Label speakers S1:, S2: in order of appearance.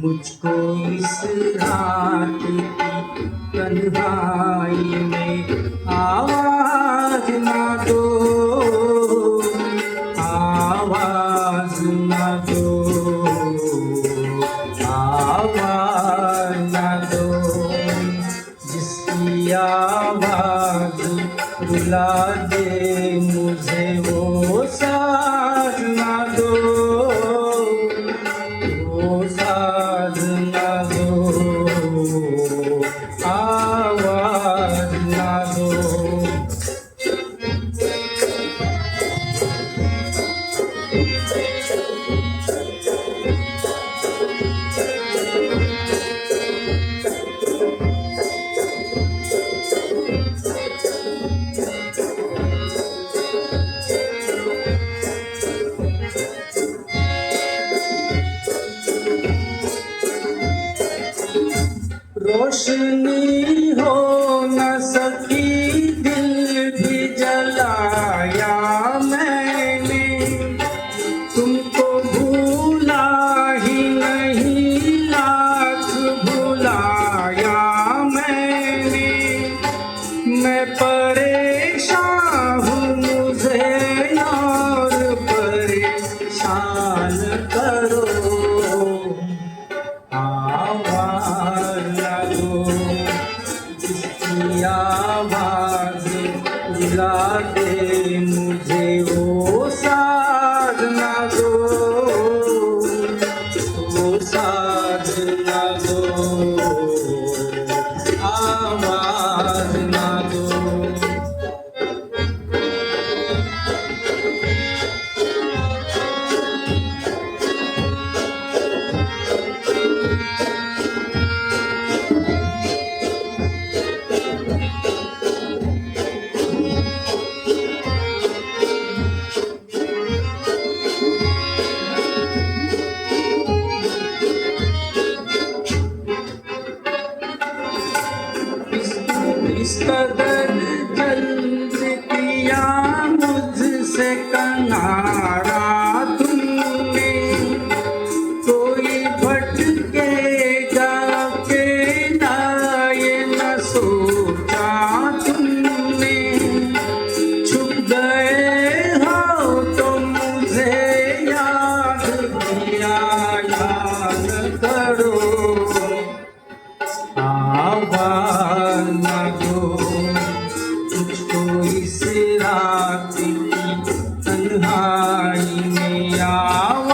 S1: मुझको इस रात की तन्हाई में आवाज ना दो, आवाज ना दो, आवाज ना दो। जिसकी आवाज रुला दे मुझे वो साज ना दो, वो साज ना दो, आवाज ना दो। रोशनी हो न सकी दिल भी जलाया मैंने, तुमको भूला ही नहीं लाख भुलाया मैंने। मैं परेशान हूँ मुझे और परेशान करो, आवाज ना दो। जिसकी आवाज रुला दे मुझे वो साज ना दो, वो साज ना दो, आवाज ना दो। इस कदर जल्द किया मुझसे किनारा तुमने, कोई भटकेगा अकेला ये न सोचा तुमने। छुप गए हो तो मुझे याद किया, याद करो, आवाज ना दो। मुझको इस रात की तन्हाई में आवाज